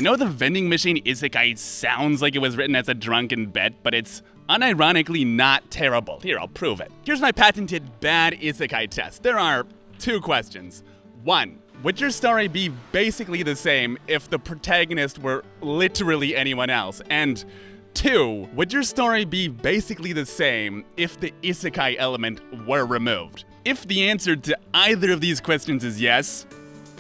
know the Vending Machine Isekai sounds like it was written as a drunken bit, but it's unironically not terrible. Here, I'll prove it. Here's my patented bad isekai test. There are 2 questions. 1. Would your story be basically the same if the protagonist were literally anyone else? And 2. Would your story be basically the same if the isekai element were removed? If the answer to either of these questions is yes,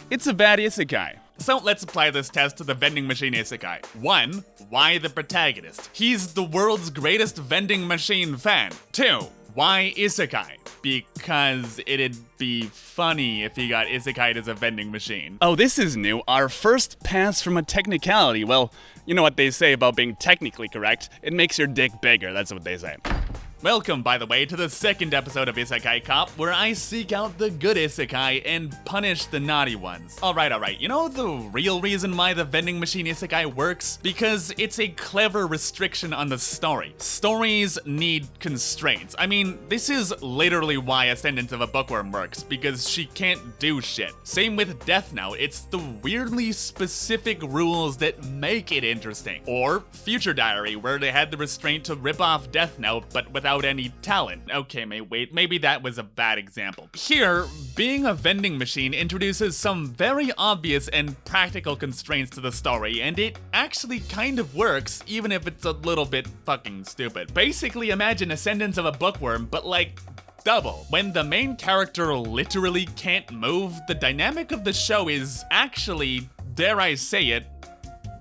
it's a bad isekai. So let's apply this test to the Vending Machine Isekai. 1. Why the protagonist? He's the world's greatest vending machine fan. 2. Why isekai? Because it'd be funny if he got isekai'd as a vending machine. Oh, this is new. Our first pass from a technicality. Well, you know what they say about being technically correct. It makes your dick bigger, that's what they say. Welcome, by the way, to the 2nd episode of Isekai Cop, where I seek out the good isekai and punish the naughty ones. Alright, you know the real reason why the Vending Machine Isekai works? Because it's a clever restriction on the story. Stories need constraints. I mean, this is literally why Ascendance of a Bookworm works, because she can't do shit. Same with Death Note, it's the weirdly specific rules that make it interesting. Or Future Diary, where they had the restraint to rip off Death Note, but without any talent. Okay, wait, maybe that was a bad example. Here, being a vending machine introduces some very obvious and practical constraints to the story, and it actually kind of works, even if it's a little bit fucking stupid. Basically, imagine Ascendance of a Bookworm, but like, double. When the main character literally can't move, the dynamic of the show is actually, dare I say it,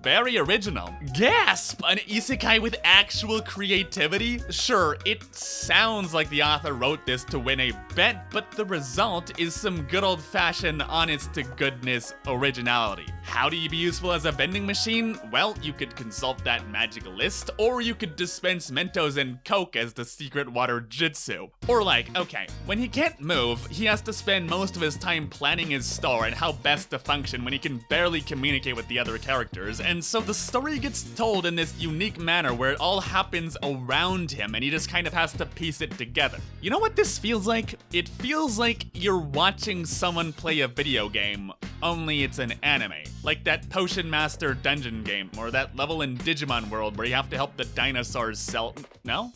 very original. Gasp! An isekai with actual creativity? Sure, it sounds like the author wrote this to win a bet, but the result is some good old-fashioned, honest-to-goodness originality. How do you be useful as a vending machine? Well, you could consult that magic list, or you could dispense Mentos and Coke as the secret water jutsu. Or like, okay, when he can't move, he has to spend most of his time planning his store and how best to function when he can barely communicate with the other characters, and so the story gets told in this unique manner where it all happens around him and he just kind of has to piece it together. You know what this feels like? It feels like you're watching someone play a video game, only it's an anime. Like that Potion Master dungeon game, or that level in Digimon World where you have to help the dinosaurs sell— No?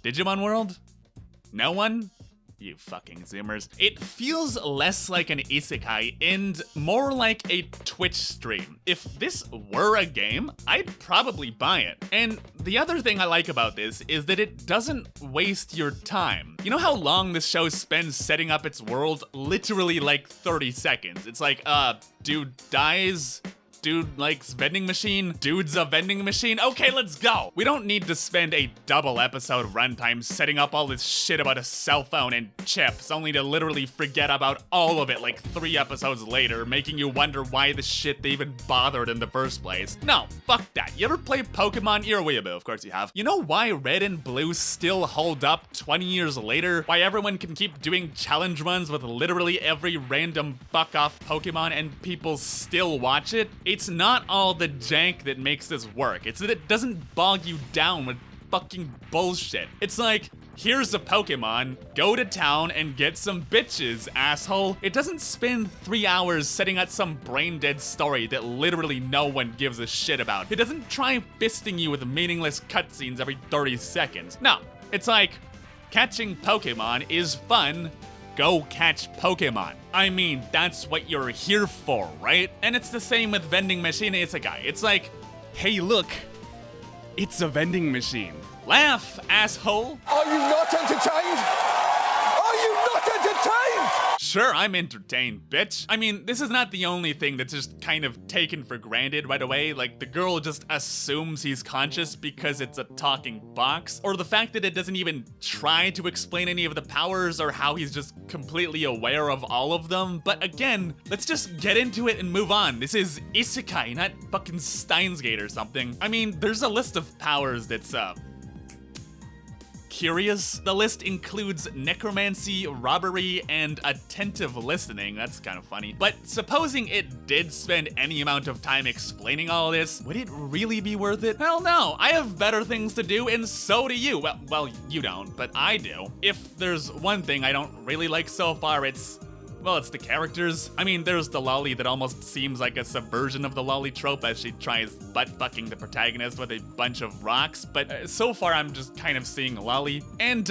Digimon World? No one? You fucking zoomers. It feels less like an isekai and more like a Twitch stream. If this were a game, I'd probably buy it. And the other thing I like about this is that it doesn't waste your time. You know how long this show spends setting up its world? Literally like 30 seconds. It's like, dude dies, dude likes vending machine, dude's a vending machine. Okay, let's go. We don't need to spend a double episode runtime setting up all this shit about a cell phone and chips, only to literally forget about all of it like 3 episodes later, making you wonder why the shit they even bothered in the first place. No, fuck that. You ever play Pokemon? You're a weeaboo, of course you have. You know why Red and Blue still hold up 20 years later? Why everyone can keep doing challenge runs with literally every random fuck-off Pokemon and people still watch it? It's not all the jank that makes this work. It's that it doesn't bog you down with fucking bullshit. It's like, here's a Pokemon, go to town and get some bitches, asshole. It doesn't spend 3 hours setting out some brain-dead story that literally no one gives a shit about. It doesn't try fisting you with meaningless cutscenes every 30 seconds. No, it's like, catching Pokemon is fun. Go catch Pokemon. I mean, that's what you're here for, right? And it's the same with Vending Machine Isekai. It's like, hey look, it's a vending machine. Laugh, asshole. Are you not entertained? Are you not entertained? Sure, I'm entertained, bitch. I mean, this is not the only thing that's just kind of taken for granted right away. Like, the girl just assumes he's conscious because it's a talking box. Or the fact that it doesn't even try to explain any of the powers or how he's just completely aware of all of them. But again, let's just get into it and move on. This is Isekai, not fucking Steins Gate or something. I mean, there's a list of powers that's, curious. The list includes necromancy, robbery, and attentive listening. That's kind of funny. But supposing it did spend any amount of time explaining all this, would it really be worth it? Hell no. I have better things to do, and so do you. Well, you don't, but I do. If there's one thing I don't really like so far, it's Well, it's the characters. I mean, there's the lolly that almost seems like a subversion of the lolly trope as she tries butt-fucking the protagonist with a bunch of rocks, but so far I'm just kind of seeing lolly. And,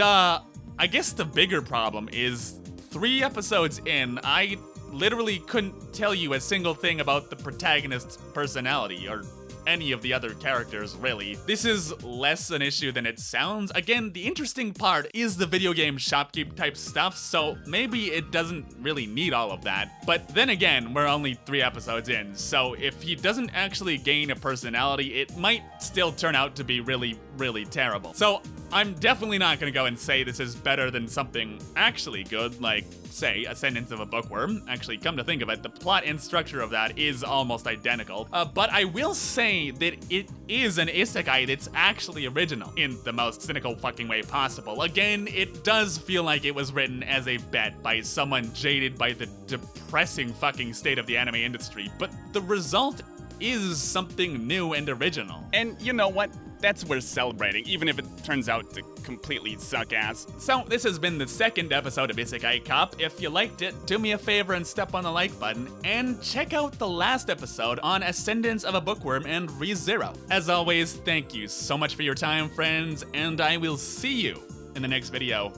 I guess the bigger problem is 3 episodes in, I literally couldn't tell you a single thing about the protagonist's personality or any of the other characters, really. This is less an issue than it sounds. Again, the interesting part is the video game shopkeep type stuff, so maybe it doesn't really need all of that. But then again, we're only 3 episodes in, so if he doesn't actually gain a personality, it might still turn out to be really, really terrible. So I'm definitely not gonna go and say this is better than something actually good, like, say, Ascendance of a Bookworm. Actually, come to think of it, the plot and structure of that is almost identical. But I will say that it is an isekai that's actually original in the most cynical fucking way possible. Again, it does feel like it was written as a bet by someone jaded by the depressing fucking state of the anime industry, but the result is something new and original. And you know what? That's worth celebrating, even if it turns out to completely suck ass. So this has been the 2nd episode of Isekai Cop. If you liked it, do me a favor and step on the like button, and check out the last episode on Ascendance of a Bookworm and ReZero. As always, thank you so much for your time, friends, and I will see you in the next video.